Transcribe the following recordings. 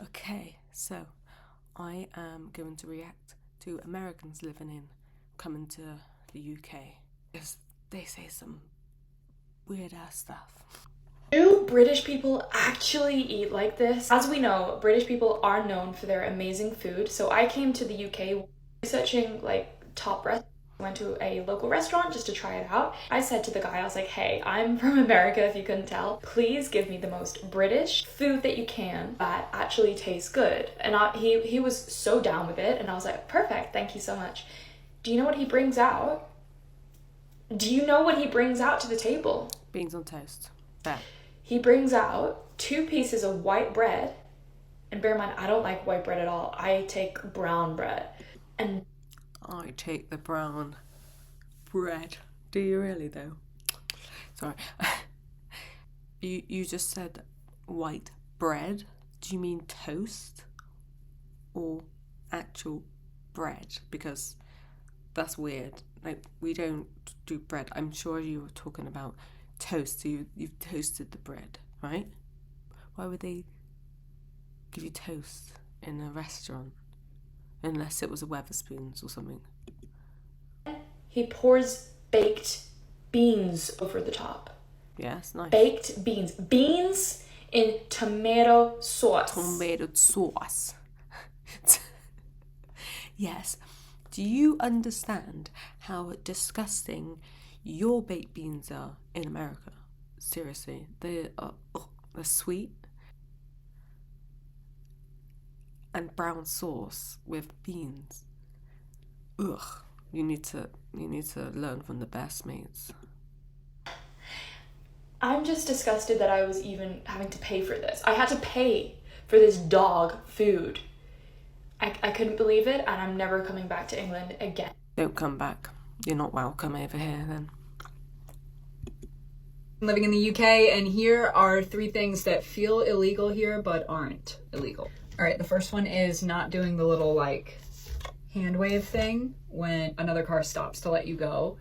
Okay, so I am going to react to Americans coming to the UK. Because they say some weird ass stuff. Do British people actually eat like this? As we know, British people are known for their amazing food. So I came to the UK researching top restaurants. Went to a local restaurant just to try it out. I said to the guy, I was like, hey, I'm from America if you couldn't tell. Please give me the most British food that you can that actually tastes good. And he was so down with it, and I was like, perfect, thank you so much. Do you know what he brings out? Do you know what he brings out to the table? Beans on toast. There. He brings out 2 pieces of white bread. And bear in mind, I don't like white bread at all. I take brown bread. And I take the brown bread. Do you really though? Sorry. You just said white bread. Do you mean toast or actual bread? Because that's weird. Like, we don't do bread. I'm sure you were talking about toast. So you've toasted the bread, right? Why would they give you toast in a restaurant? Unless it was a Weatherspoons or something. he pours baked beans over the top. Yes, nice. Baked beans. Beans in tomato sauce. Tomato sauce. Yes. Do you understand how disgusting your baked beans are in America? Seriously, they're sweet and brown sauce with beans. Ugh. You need to learn from the best mates. I'm just disgusted that I was even having to pay for this. I had to pay for this dog food. I couldn't believe it, and I'm never coming back to England again. Don't come back. You're not welcome over here then. Living in the UK, and here are 3 things that feel illegal here but aren't illegal. All right, the first one is not doing the little hand wave thing when another car stops to let you go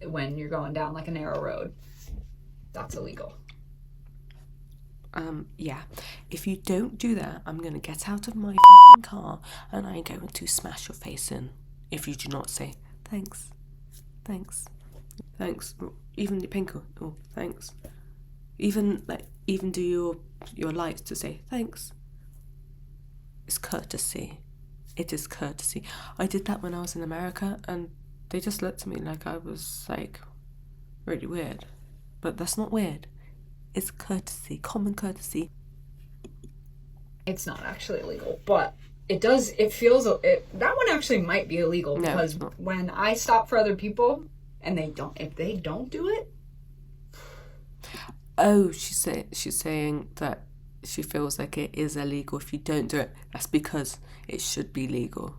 when you're going down a narrow road. That's illegal. Yeah. If you don't do that, I'm gonna get out of my fucking car and I'm going to smash your face in. If you do not say thanks. Thanks. Thanks. Even the Pinkeh. Oh, thanks. Even do your lights to say thanks. It's courtesy. It is courtesy. I did that when I was in America and they just looked at me like I was really weird. But that's not weird. It's courtesy, common courtesy. It's not actually illegal, but that one actually might be illegal because when I stop for other people and if they don't do it. Oh, she's saying that she feels like it is illegal if you don't do it. That's because it should be legal.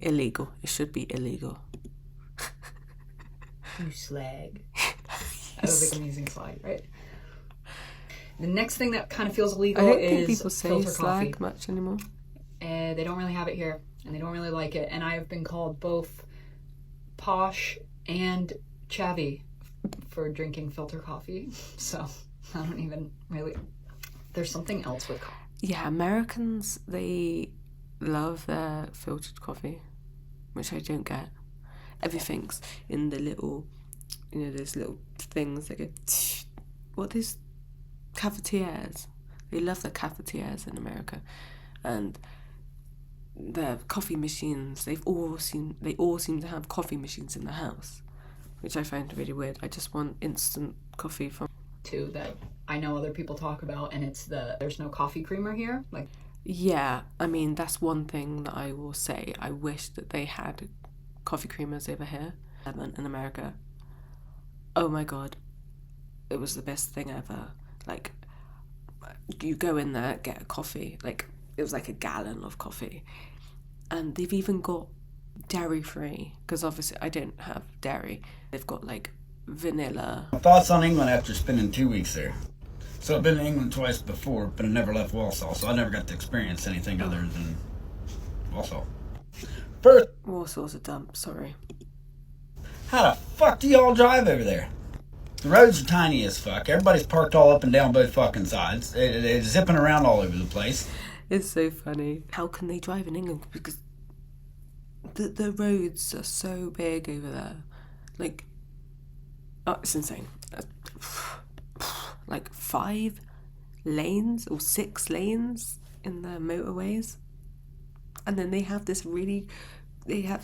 Illegal. It should be illegal. You slag. I don't think I'm using slag, right? The next thing that kind of feels illegal I don't think is people say filter slag coffee. much anymore. They don't really have it here, and they don't really like it. And I have been called both posh and chavvy for drinking filter coffee. So I don't even really. There's something else with coffee. Yeah, Americans, they love their filtered coffee, which I don't get. Everything's in the little, those little things that go, what these cafetières. They love the cafetières in America. And the coffee machines, they all seem to have coffee machines in the house, which I find really weird. I just want instant coffee from... Too, that I know other people talk about, and it's there's no coffee creamer here. Yeah, I mean, that's one thing that I will say. I wish that they had coffee creamers over here in America. Oh my god, it was the best thing ever. You go in there, get a coffee, it was like a gallon of coffee, and they've even got dairy free, because obviously I don't have dairy. They've got vanilla. Thoughts on England after spending 2 weeks there? So I've been to England twice before, but I never left Walsall, so I never got to experience anything other than Walsall. First, Warsaw's a dump, sorry. how the fuck do y'all drive over there? The roads are tiny as fuck. Everybody's parked all up and down both fucking sides. They're zipping around all over the place. It's so funny. How can they drive in England? Because the roads are so big over there. Like, oh, it's insane. Like 5 lanes or 6 lanes in the motorways. And then they have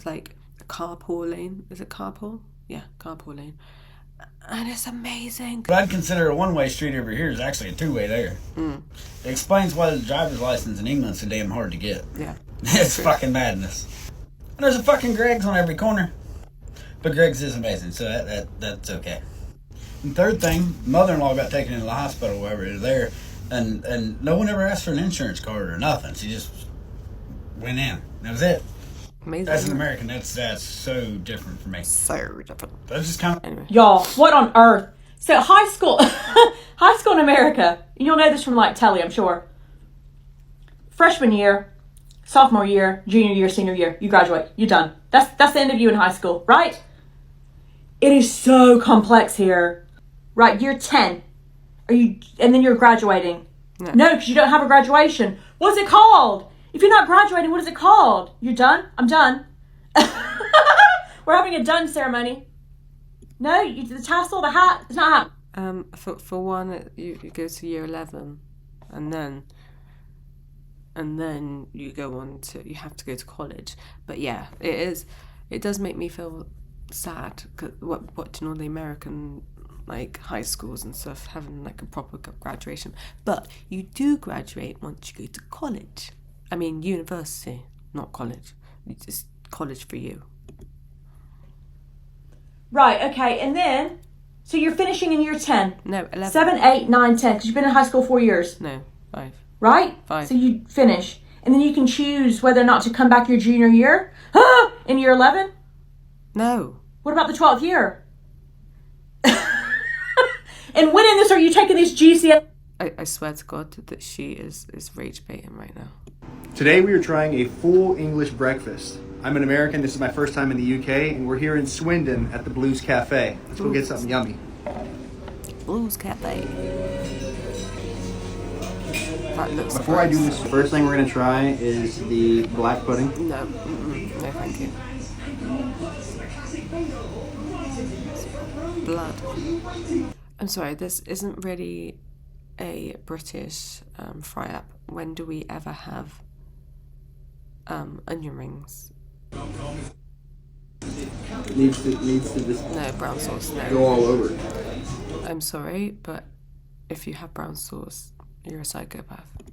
like a carpool lane. Is it carpool? Yeah, carpool lane. And it's amazing. What I'd consider a one-way street over here is actually a 2-way there. It explains why the driver's license in England's so damn hard to get. Yeah. It's fucking madness. And there's a fucking Greg's on every corner. But Greg's is amazing, so that's okay. And third thing, mother-in-law got taken into the hospital while we were there, and no one ever asked for an insurance card or nothing. She just went in. That was it. Amazing. As an American, that's so different for me. So different. That's just kind of... Anyway. Y'all, what on earth? So high school in America, you'll know this from like telly, I'm sure. Freshman year, sophomore year, junior year, senior year, you graduate, you're done. That's the end of you in high school, right? It is so complex here. Right, year 10. And then you're graduating. No, because you don't have a graduation. What's it called? If you're not graduating, what is it called? You're done? I'm done. We're having a done ceremony. No, the tassel, the hat, it's not happening. For one, you go to year 11, and then you have to go to college. But yeah, it does make me feel sad, cause watching all the American like high schools and stuff having like a proper graduation. But you do graduate once you go to college. I mean university, not college. It's just college for you. Right, okay, and then, so you're finishing in year 10. No, 11. 7, 8, 9, 10, because you've been in high school 4 years. No, 5. Right? 5. So you finish. And then you can choose whether or not to come back your junior year. In year 11? No. What about the 12th year? And when in this are you taking these GCS? I swear to God that she is rage baiting right now. Today we are trying a full English breakfast. I'm an American, this is my first time in the UK, and we're here in Swindon at the Blues Cafe. Let's go get something yummy. Blues Cafe. That looks Before I do this, the first thing we're going to try is the black pudding. No, no thank you. Blood. I'm sorry, this isn't really a British fry-up. When do we ever have onion rings? Needs to just No, brown sauce, no. go all over. I'm sorry, but if you have brown sauce, you're a psychopath. It's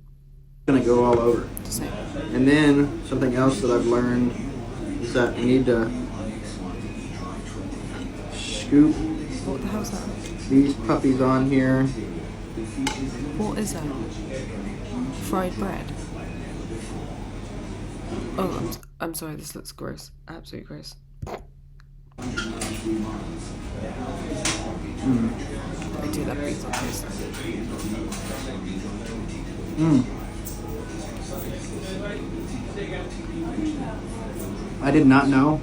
going to go all over. Just saying. And then, something else that I've learned is that we need to scoop What the hell's that? these puppies on here. What is that? Fried bread? Oh, I'm sorry, this looks gross. Absolutely gross. I do love beans on toast. I did not know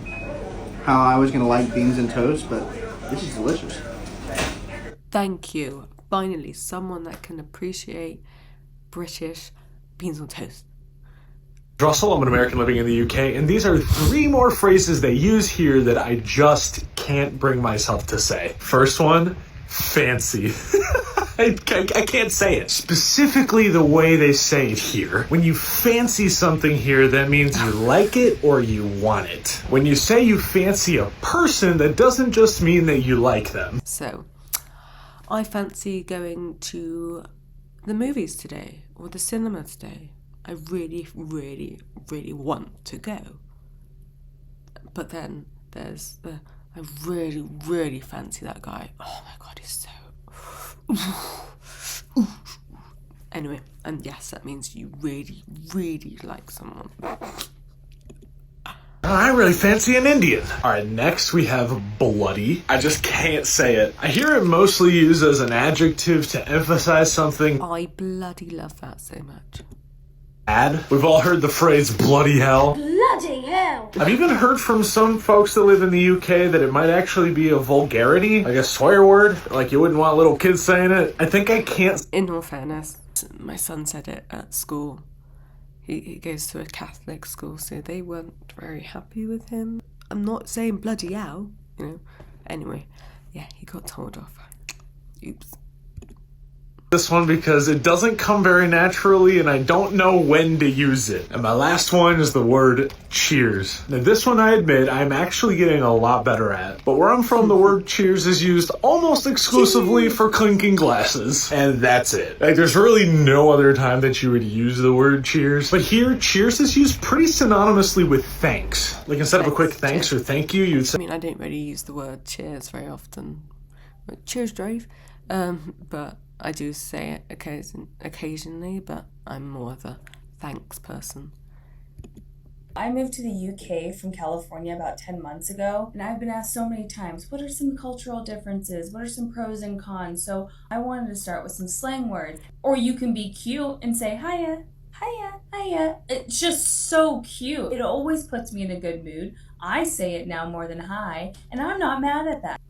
how I was going to like beans and toast, but this is delicious. Thank you. Finally, someone that can appreciate British beans on toast. Russell, I'm an American living in the UK, and these are 3 more phrases they use here that I just can't bring myself to say. First one, fancy. I can't say it. Specifically the way they say it here. When you fancy something here, that means you like it or you want it. When you say you fancy a person, that doesn't just mean that you like them. So, I fancy going to the movies today or the cinema today. I really, really, really want to go. But then there's I really, really fancy that guy. Oh my God, he's so... Anyway, and yes, that means you really, really like someone. I really fancy an Indian. Alright, next we have bloody. I just can't say it. I hear it mostly used as an adjective to emphasize something I bloody love that so much. bad. We've all heard the phrase bloody hell. Bloody Bloody hell! I've even heard from some folks that live in the UK that it might actually be a vulgarity, like a swear word, like you wouldn't want little kids saying it. I think I can't. In all fairness, my son said it at school. He goes to a Catholic school, so they weren't very happy with him. I'm not saying bloody hell, you know. Anyway, yeah, he got told off. Oops. This one because it doesn't come very naturally and I don't know when to use it. And my last one is the word cheers. Now this one, I admit, I'm actually getting a lot better at. But where I'm from, the word cheers is used almost exclusively for clinking glasses. And that's it. Like, there's really no other time that you would use the word cheers. But here, cheers is used pretty synonymously with thanks. Like, instead of a quick thanks or thank you, you'd say... I mean, I don't really use the word cheers very often. Like, cheers, Dave. But I do say it occasionally, but I'm more of a thanks person. I moved to the UK from California about 10 months ago, and I've been asked so many times, what are some cultural differences? What are some pros and cons? So I wanted to start with some slang words. Or you can be cute and say, hiya, hiya, hiya. It's just so cute. It always puts me in a good mood. I say it now more than hi, and I'm not mad at that.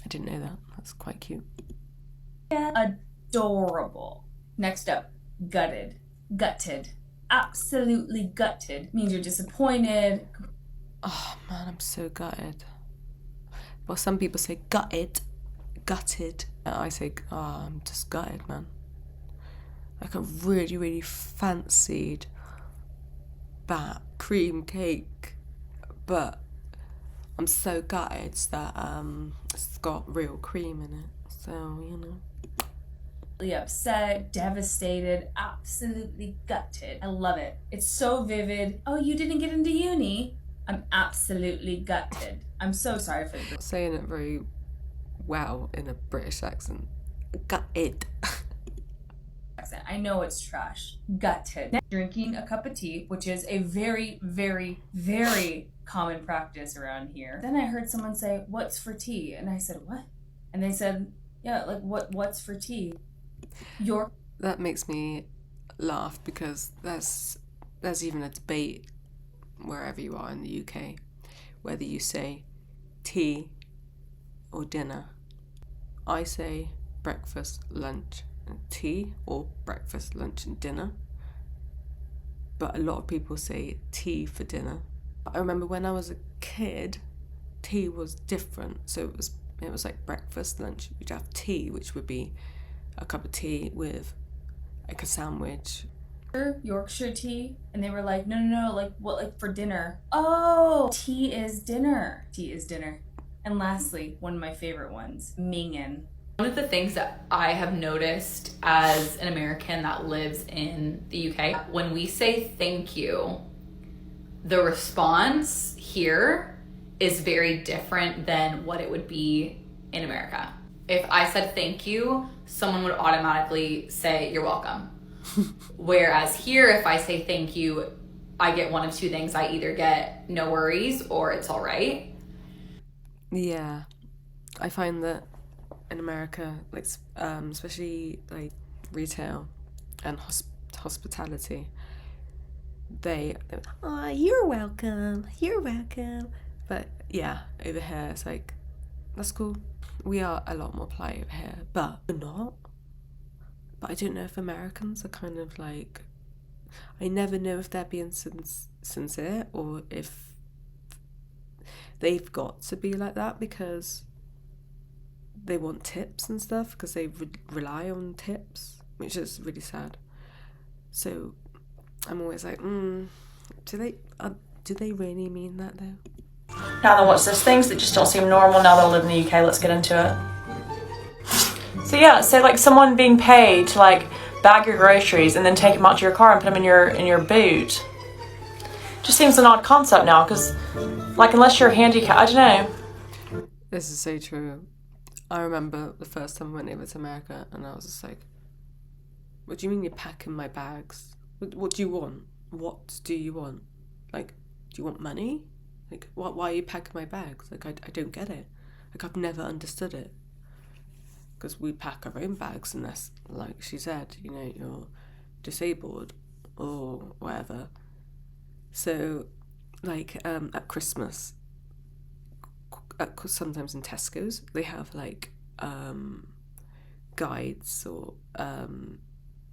I didn't know that. That's quite cute. Adorable. Next up, gutted. Gutted. Absolutely gutted. Means you're disappointed. Oh man, I'm so gutted. Well, some people say gutted. Gutted. I say, oh, I'm just gutted, man. Like a really, really fancied bat cream cake, but I'm so gutted that it's got real cream in it. So, you know. Upset, devastated, absolutely gutted. I love it. It's so vivid. Oh, you didn't get into uni? I'm absolutely gutted. I'm so sorry for the saying it very well in a British accent. Gutted. accent. I know it's trash. Gutted. Drinking a cup of tea, which is a very, very, very common practice around here. Then I heard someone say, "What's for tea?" And I said, "What?" And they said, "Yeah, like what's for tea?" That makes me laugh because there's even a debate wherever you are in the UK whether you say tea or dinner. I say breakfast, lunch, and tea, or breakfast, lunch, and dinner. But a lot of people say tea for dinner. I remember when I was a kid, tea was different. So it was like breakfast, lunch. You'd have tea, which would be a cup of tea with like a sandwich. Yorkshire tea, and they were like, no, like what, like for dinner? Oh, tea is dinner. Tea is dinner. And lastly, one of my favorite ones, mingin. One of the things that I have noticed as an American that lives in the UK, when we say thank you, the response here is very different than what it would be in America. If I said thank you, someone would automatically say you're welcome. Whereas here, if I say thank you, I get one of two things. I either get no worries or it's all right. Yeah, I find that in America, like especially like retail and hospitality, they oh, you're welcome. But yeah, over here it's like, that's cool. We are a lot more polite over here, but we're not. But I don't know if Americans are kind of like, I never know if they're being sincere or if they've got to be like that because they want tips and stuff, because they rely on tips, which is really sad. So I'm always like, do they really mean that though? Now then, what's this? Things that just don't seem normal now that I live in the UK. Let's get into it. So yeah, so like someone being paid to like bag your groceries and then take them out to your car and put them in your boot. Just seems an odd concept now, because like unless you're handicapped, I don't know. This is so true. I remember the first time I went over to America and I was just like, what do you mean you're packing my bags? What do you want? What do you want? Like, do you want money? Like, why are you packing my bags? Like, I don't get it. Like, I've never understood it. Because we pack our own bags unless, like she said, you know, you're disabled or whatever. So like at Christmas, sometimes in Tesco's, they have like guides or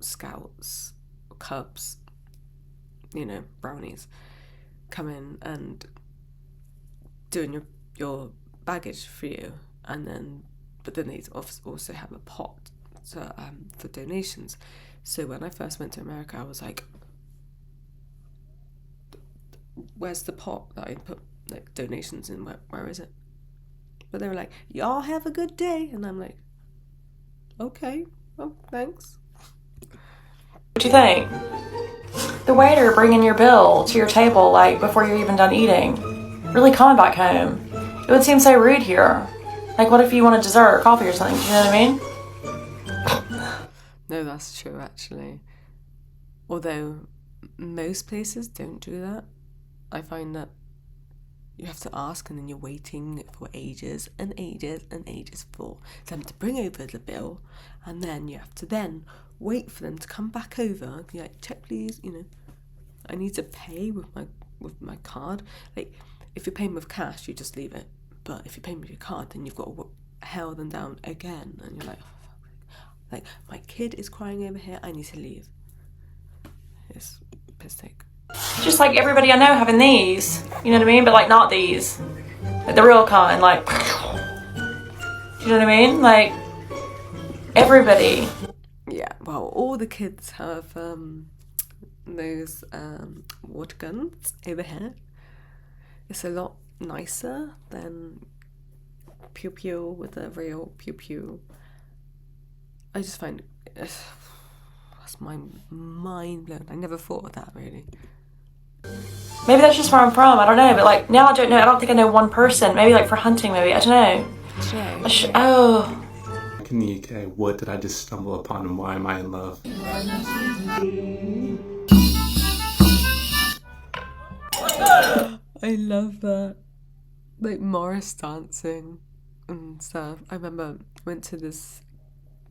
scouts or cubs, brownies, come in and doing your baggage for you, but then they also have a pot for donations. So when I first went to America, I was like, where's the pot that I put like donations in? Where is it? But they were like, y'all have a good day, and I'm like, okay, well, thanks. What do you think? The waiter bringing your bill to your table like before you're even done eating. Really coming back home. It would seem so rude here. Like, what if you want a dessert or coffee or something? Do you know what I mean? No, that's true, actually. Although most places don't do that. I find that you have to ask, and then you're waiting for ages and ages and ages for them to bring over the bill, and then you have to then wait for them to come back over and be like, check please, I need to pay with my card. Like, if you're paying with cash, you just leave it. But if you're paying with your card, then you've got to held them down again, and you're like, oh, fuck. Like, my kid is crying over here, I need to leave. It's piss take. Just like everybody I know having these. You know what I mean? But like not these. Like the real kind, like you know what I mean? Like everybody. Yeah, well, all the kids have those water guns over here. It's a lot nicer than pew pew with a real pew pew. I just find that's my mind blown. I never thought of that, really. Maybe that's just where I'm from. I don't know. But like now I don't know. I don't think I know one person. Maybe like for hunting. Maybe I don't know. Yeah. In the UK, what did I just stumble upon, and why am I in love? I love that. Like Morris dancing and stuff. I remember I went to this,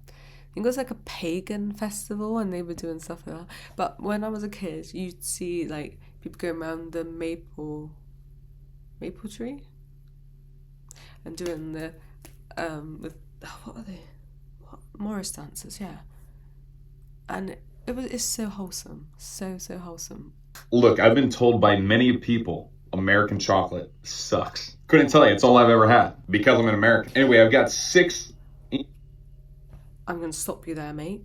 I think it was like a pagan festival, and they were doing stuff like that. But when I was a kid, you'd see like people going around the maple tree and doing the with what are they? Morris dances, yeah. And it's so wholesome, so wholesome. Look, I've been told by many people American chocolate sucks. Couldn't tell you, it's all I've ever had because I'm an American. Anyway, I've got 6. I'm going to stop you there, mate.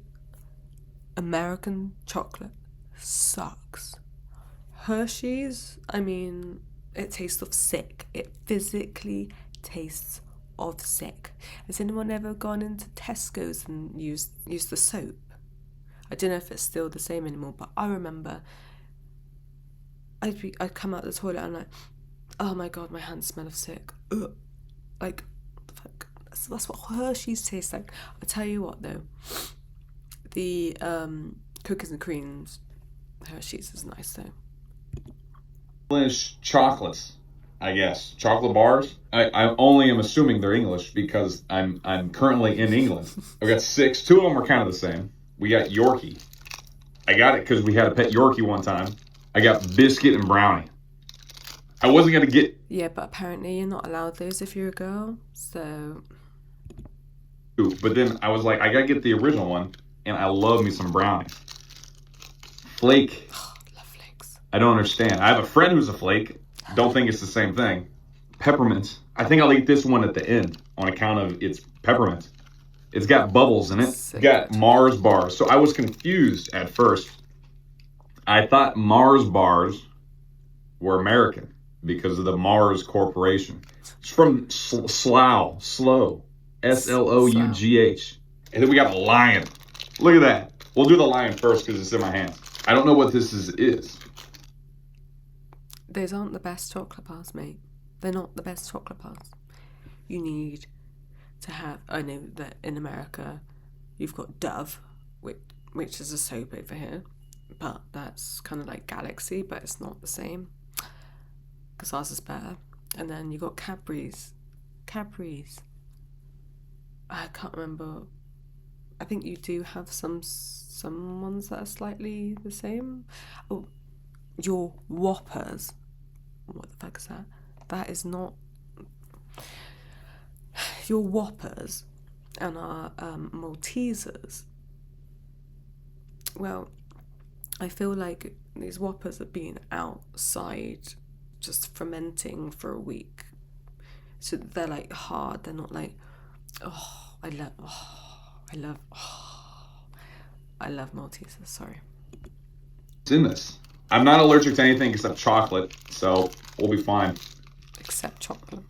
American chocolate sucks. Hershey's, I mean, it tastes of sick. It physically tastes of sick. Has anyone ever gone into Tesco's and used the soap? I don't know if it's still the same anymore, but I remember I'd come out the toilet and I'm like, oh my god, my hands smell of sick. Ugh. Like, fuck. That's what Hershey's tastes like. I'll tell you what though, the cookies and creams Hershey's is nice though. English chocolates, I guess. Chocolate bars. I only am assuming they're English because I'm currently in England. I've got 6. 2 of them are kind of the same. We got Yorkie. I got it because we had a pet Yorkie one time. I got biscuit and brownie. I wasn't going to get... Yeah, but apparently you're not allowed those if you're a girl, so... But then I was like, I got to get the original one, and I love me some brownie. Flake. Oh, love flakes. I don't understand. I have a friend who's a flake. Don't think it's the same thing. Peppermint. I think I'll eat this one at the end on account of its peppermint. It's got bubbles in it. It's got Mars bars. So I was confused at first. I thought Mars bars were American because of the Mars Corporation. It's from Slough. S-L-O-U-G-H. And then we got a lion. Look at that. We'll do the lion first because it's in my hand. I don't know what this is. Those aren't the best chocolate bars, mate. They're not the best chocolate bars. You need to have... I know that in America you've got Dove, which is a soap over here. But that's kind of like Galaxy, but it's not the same. Because ours is better. And then you got Cadbury's. I can't remember. I think you do have some ones that are slightly the same. Oh, your Whoppers. What the fuck is that? That is not... Your Whoppers and our Maltesers. Well, I feel like these Whoppers have been outside just fermenting for a week. So they're like hard, they're not like, I love Maltesers, sorry. It's in this. I'm not allergic to anything except chocolate, so we'll be fine. Except chocolate.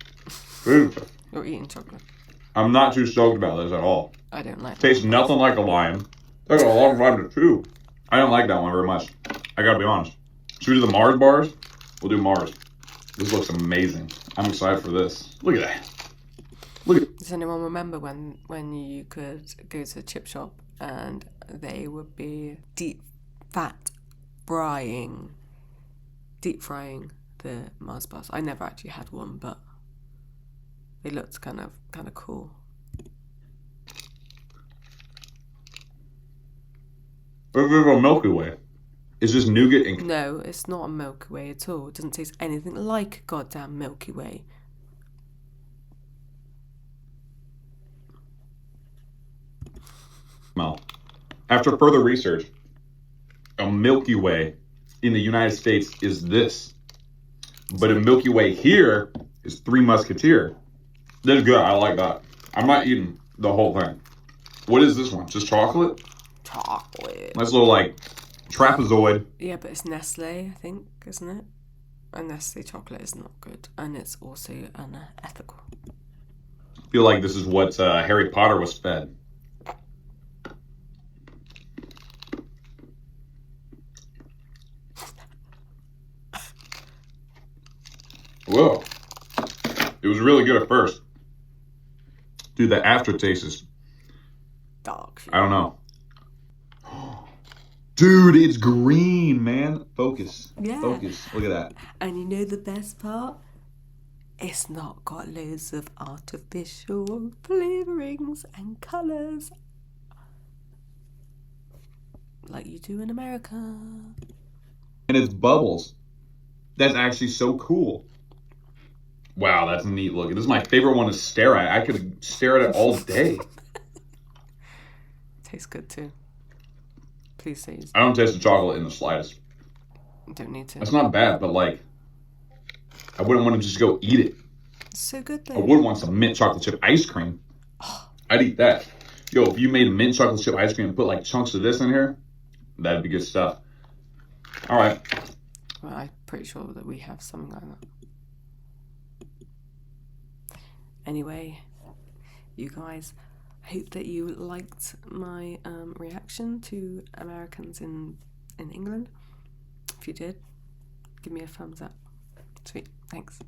Ooh. You're eating chocolate. I'm not too stoked about this at all. I don't like Tastes nothing like a lion. Took a long time to chew. I don't like that one very much. I gotta be honest. Should we do the Mars bars? We'll do Mars. This looks amazing. I'm excited for this. Look at that. Look at. Does anyone remember when you could go to a chip shop and they would be deep frying the Mars bars? I never actually had one, but they looked kind of cool. This is a Milky Way. Is this nougat and... No, it's not a Milky Way at all. It doesn't taste anything like goddamn Milky Way. Well, after further research, a Milky Way in the United States is this. But a Milky Way here is Three Musketeer. That's good. I like that. I'm not eating the whole thing. What is this one? Just chocolate? Chocolate. Nice little, like, trapezoid. Yeah, but it's Nestle, I think, isn't it? And Nestle chocolate is not good. And it's also unethical. I feel like this is what Harry Potter was fed. Whoa. It was really good at first. Dude, the aftertaste is... Dark. I don't know. Dude, it's green, man. Focus. Yeah. Focus. Look at that. And you know the best part? It's not got loads of artificial flavourings and colours like you do in America. And it's bubbles. That's actually so cool. Wow, that's neat looking. This is my favorite one to stare at. I could stare at it all day. Tastes good too. Please say I don't taste the chocolate in the slightest. you don't need to. That's not bad, but like, I wouldn't want to just go eat it. It's so good though. I would want some mint chocolate chip ice cream. I'd eat that. Yo, if you made mint chocolate chip ice cream and put like chunks of this in here, that'd be good stuff. All right. Well, I'm pretty sure that we have something like that. Anyway, you guys, hope that you liked my reaction to Americans in England. If you did, give me a thumbs up. Sweet. Thanks.